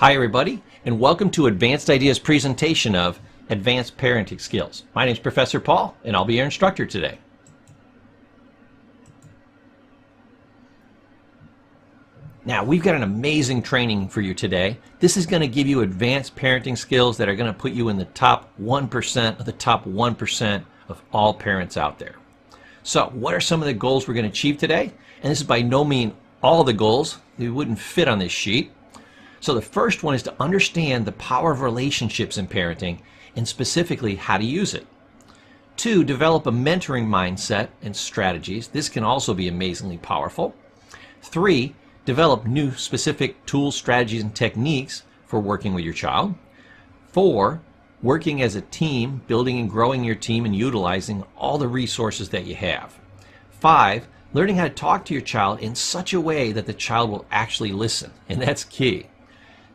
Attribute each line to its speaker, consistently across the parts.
Speaker 1: Hi everybody, and welcome to Advanced Ideas presentation of Advanced Parenting Skills. My name is Professor Paul, and I'll be your instructor today. Now, we've got an amazing training for you today. This is going to give you advanced parenting skills that are going to put you in the top 1% of the top 1% of all parents out there. So, what are some of the goals we're going to achieve today? And this is by no means all the goals. They wouldn't fit on this sheet. So the first one is to understand the power of relationships in parenting and specifically how to use it. 2, develop a mentoring mindset and strategies. This can also be amazingly powerful. 3, develop new specific tools, strategies, and techniques for working with your child. 4, working as a team, building and growing your team and utilizing all the resources that you have. 5, learning how to talk to your child in such a way that the child will actually listen, and that's key.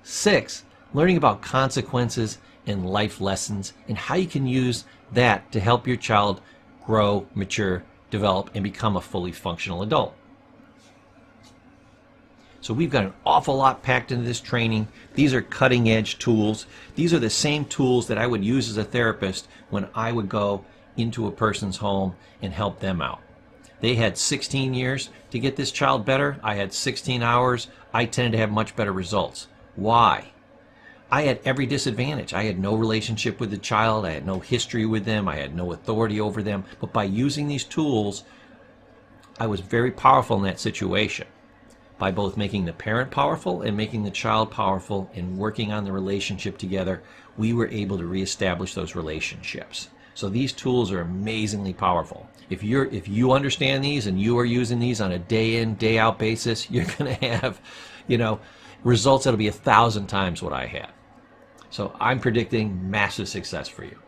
Speaker 1: 6, learning about consequences and life lessons and how you can use that to help your child grow, mature, develop, and become a fully functional adult. So we've got an awful lot packed into this training. These are cutting edge tools. These are the same tools that I would use as a therapist when I would go into a person's home and help them out. They had 16 years to get this child better. I had 16 hours. I tended to have much better results. Why? I had every disadvantage. I had no relationship with the child. I had no history with them. I had no authority over them. But by using these tools, I was very powerful in that situation. By both making the parent powerful and making the child powerful and working on the relationship together, we were able to reestablish those relationships. So these tools are amazingly powerful. If you understand these and you are using these on a day in, day out basis, you're going to have, results that'll be 1,000 times what I had. So I'm predicting massive success for you.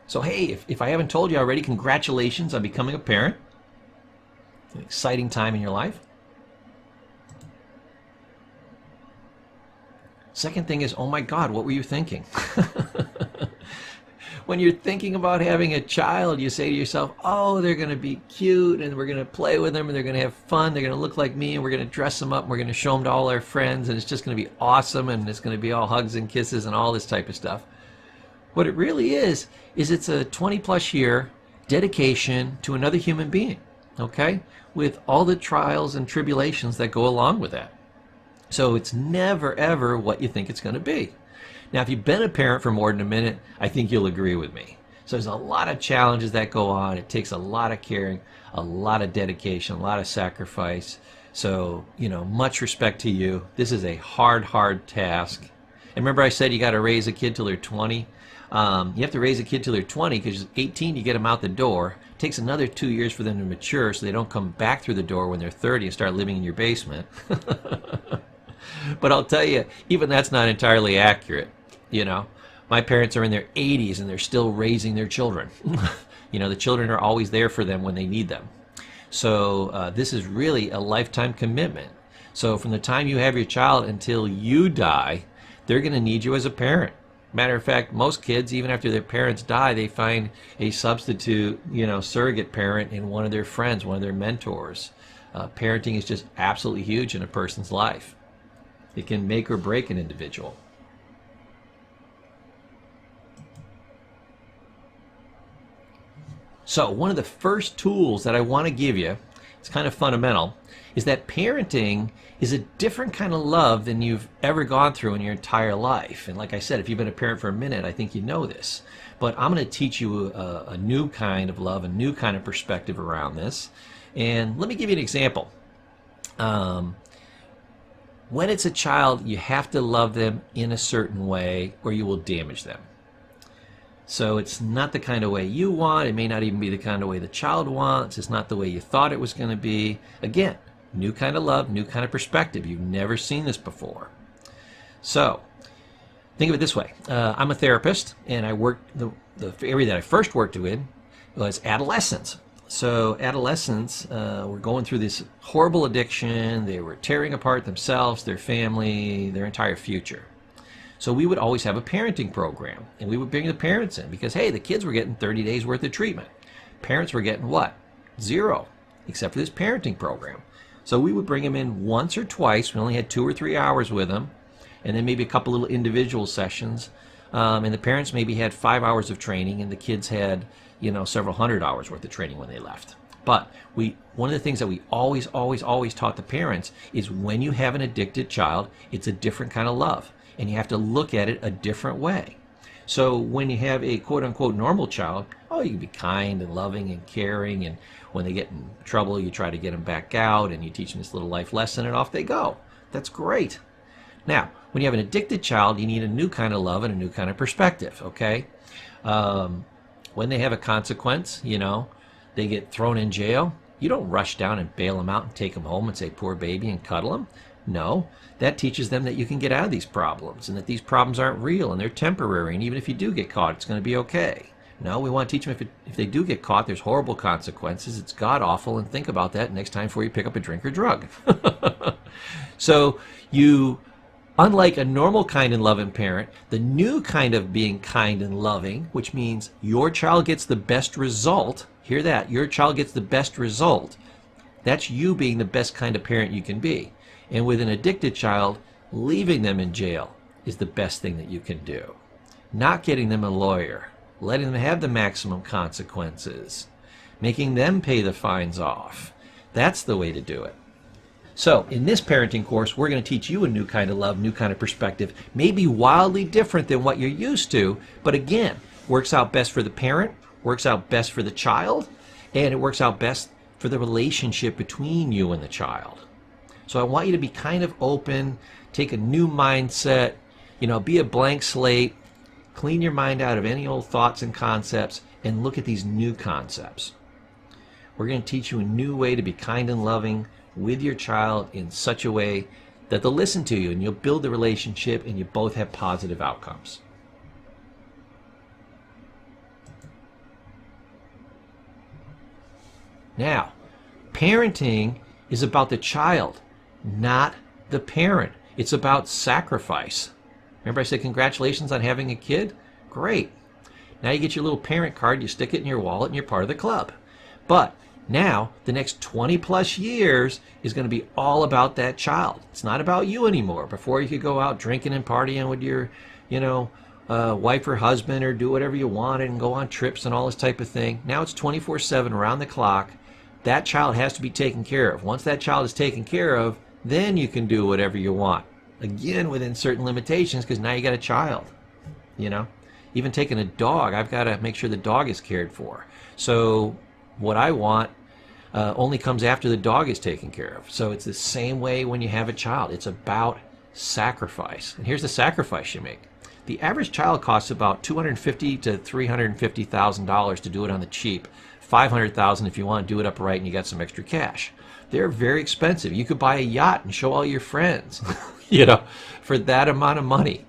Speaker 1: So hey, if I haven't told you already, congratulations on becoming a parent. An exciting time in your life. Second thing is, oh my God, what were you thinking? When you're thinking about having a child, you say to yourself, oh, they're going to be cute and we're going to play with them and they're going to have fun. They're going to look like me and we're going to dress them up and we're going to show them to all our friends and it's just going to be awesome and it's going to be all hugs and kisses and all this type of stuff. What it really is it's a 20-plus year dedication to another human being, okay, with all the trials and tribulations that go along with that. So it's never, ever what you think it's going to be. Now, if you've been a parent for more than a minute, I think you'll agree with me. So there's a lot of challenges that go on. It takes a lot of caring, a lot of dedication, a lot of sacrifice. So, much respect to you. This is a hard, hard task. And remember I said you got to raise a kid till they're 20? You have to raise a kid till they're 20 because 18 you get them out the door. It takes another 2 years for them to mature so they don't come back through the door when they're 30 and start living in your basement. But I'll tell you, even that's not entirely accurate. My parents are in their 80s and they're still raising their children. The children are always there for them when they need them. So this is really a lifetime commitment. So from the time you have your child until you die, they're going to need you as a parent. Matter of fact, most kids, even after their parents die, they find a substitute, surrogate parent in one of their friends, one of their mentors. Parenting is just absolutely huge in a person's life. It can make or break an individual. So one of the first tools that I want to give you, it's kind of fundamental, is that parenting is a different kind of love than you've ever gone through in your entire life. And like I said, if you've been a parent for a minute, I think you know this. But I'm going to teach you a new kind of love, a new kind of perspective around this. And let me give you an example. When it's a child, you have to love them in a certain way or you will damage them. So it's not the kind of way you want. It may not even be the kind of way the child wants. It's not the way you thought it was going to be. Again, new kind of love, new kind of perspective. You've never seen this before. So think of it this way. I'm a therapist, and I worked the area that I first worked in was adolescents. So adolescents were going through this horrible addiction. They were tearing apart themselves, their family, their entire future. So we would always have a parenting program, and we would bring the parents in because, hey, the kids were getting 30 days worth of treatment. Parents were getting what? 0, except for this parenting program. So we would bring them in once or twice. We only had 2 or 3 hours with them, and then maybe a couple little individual sessions. And the parents maybe had 5 hours of training, and the kids had, several hundred hours worth of training when they left. But one of the things that we always taught the parents is when you have an addicted child, it's a different kind of love, and you have to look at it a different way. So when you have a quote-unquote normal child, you can be kind and loving and caring, and when they get in trouble, you try to get them back out, and you teach them this little life lesson, and off they go. That's great. Now, when you have an addicted child, you need a new kind of love and a new kind of perspective, okay? When they have a consequence, they get thrown in jail, you don't rush down and bail them out and take them home and say, poor baby, and cuddle them. No, that teaches them that you can get out of these problems and that these problems aren't real and they're temporary, and even if you do get caught, it's going to be okay. No, we want to teach them if they do get caught, there's horrible consequences. It's god-awful, and think about that next time before you pick up a drink or drug. So unlike a normal kind and loving parent, the new kind of being kind and loving, which means your child gets the best result, hear that, your child gets the best result, that's you being the best kind of parent you can be. And with an addicted child, leaving them in jail is the best thing that you can do. Not getting them a lawyer, letting them have the maximum consequences, making them pay the fines off. That's the way to do it. So in this parenting course, we're going to teach you a new kind of love, new kind of perspective, maybe wildly different than what you're used to, but again, works out best for the parent, works out best for the child, and it works out best for the relationship between you and the child. So I want you to be kind of open, take a new mindset, be a blank slate, clean your mind out of any old thoughts and concepts, and look at these new concepts. We're going to teach you a new way to be kind and loving with your child in such a way that they'll listen to you and you'll build the relationship and you both have positive outcomes. Now, parenting is about the child, not the parent. It's about sacrifice. Remember I said congratulations on having a kid? Great. Now you get your little parent card, you stick it in your wallet, and you're part of the club. But now, the next 20 plus years is going to be all about that child. It's not about you anymore. Before you could go out drinking and partying with your, wife or husband, or do whatever you wanted and go on trips and all this type of thing. Now it's 24/7 around the clock. That child has to be taken care of. Once that child is taken care of, then you can do whatever you want. Again, within certain limitations, because now you got a child. Even taking a dog, I've got to make sure the dog is cared for. So what I want only comes after the dog is taken care of. So it's the same way when you have a child. It's about sacrifice. And here's the sacrifice you make. The average child costs about $250,000 to $350,000 to do it on the cheap. $500,000 if you want to do it upright and you got some extra cash. They're very expensive. You could buy a yacht and show all your friends, for that amount of money.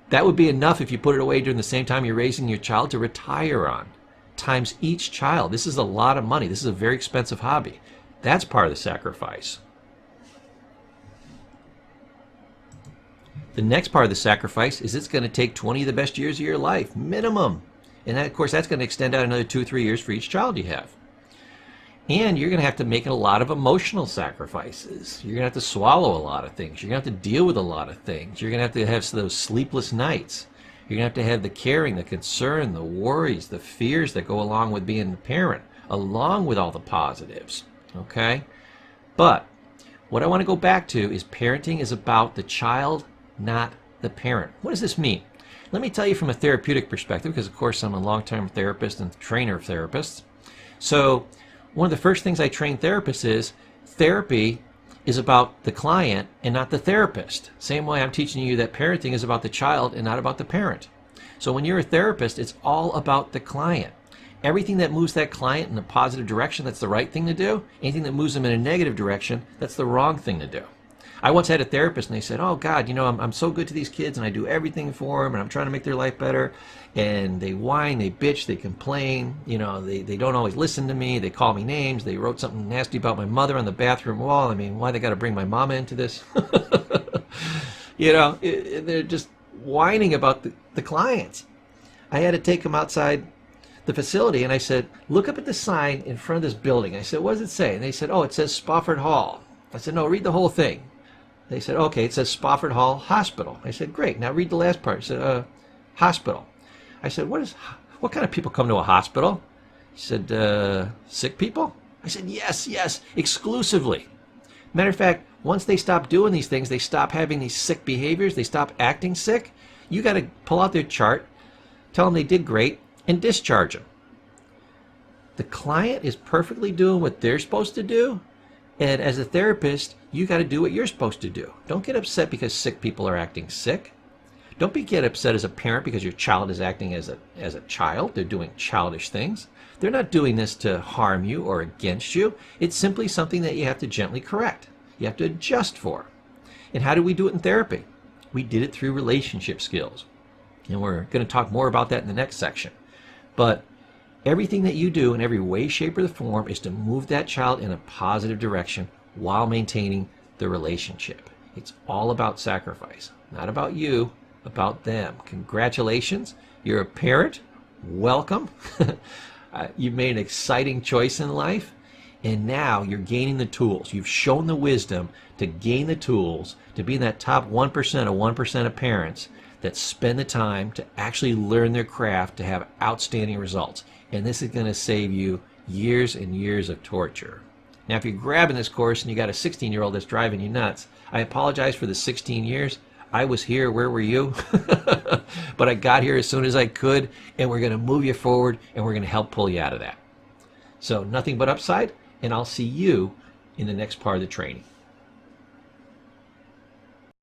Speaker 1: That would be enough if you put it away during the same time you're raising your child to retire on. Times each child. This is a lot of money. This is a very expensive hobby. That's part of the sacrifice. The next part of the sacrifice is it's going to take 20 of the best years of your life, minimum. And that, of course, that's going to extend out another 2 or 3 years for each child you have. And you're going to have to make a lot of emotional sacrifices. You're going to have to swallow a lot of things. You're going to have to deal with a lot of things. You're going to have those sleepless nights. You're going to have the caring, the concern, the worries, the fears that go along with being a parent, along with all the positives, okay? But what I want to go back to is parenting is about the child, not the parent. What does this mean? Let me tell you from a therapeutic perspective, because of course I'm a long-term therapist and trainer of therapists. So one of the first things I train therapists is therapy is about the client and not the therapist. Same way I'm teaching you that parenting is about the child and not about the parent. So when you're a therapist, it's all about the client. Everything that moves that client in a positive direction, that's the right thing to do. Anything that moves them in a negative direction, that's the wrong thing to do. I once had a therapist and they said, oh God, I'm so good to these kids and I do everything for them and I'm trying to make their life better. And they whine, they bitch, they complain, they don't always listen to me, they call me names, they wrote something nasty about my mother on the bathroom wall. I mean, why they got to bring my mama into this? They're just whining about the clients. I had to take them outside the facility and I said, look up at the sign in front of this building. I said, what does it say? And they said, oh, it says Spofford Hall. I said, no, read the whole thing. They said, okay, it says Spofford Hall Hospital. I said, great, now read the last part. He said, hospital. I said, what kind of people come to a hospital? He said, sick people? I said, yes, exclusively. Matter of fact, once they stop doing these things, they stop having these sick behaviors, they stop acting sick, you got to pull out their chart, tell them they did great, and discharge them. The client is perfectly doing what they're supposed to do, and as a therapist, you got to do what you're supposed to do. Don't get upset because sick people are acting sick. Don't get upset as a parent because your child is acting as a child. They're doing childish things. They're not doing this to harm you or against you. It's simply something that you have to gently correct. You have to adjust for. And how do we do it in therapy? We did it through relationship skills. And we're going to talk more about that in the next section. But everything that you do in every way, shape, or form is to move that child in a positive direction while maintaining the relationship. It's all about sacrifice. Not about you, about them. Congratulations. You're a parent. Welcome. You've made an exciting choice in life. And now you're gaining the tools. You've shown the wisdom to gain the tools to be in that top 1% of 1% of parents that spend the time to actually learn their craft to have outstanding results. And this is going to save you years and years of torture. Now, if you're grabbing this course and you got a 16-year-old that's driving you nuts, I apologize for the 16 years. I was here. Where were you? But I got here as soon as I could, and we're going to move you forward, and we're going to help pull you out of that. So nothing but upside, and I'll see you in the next part of the training.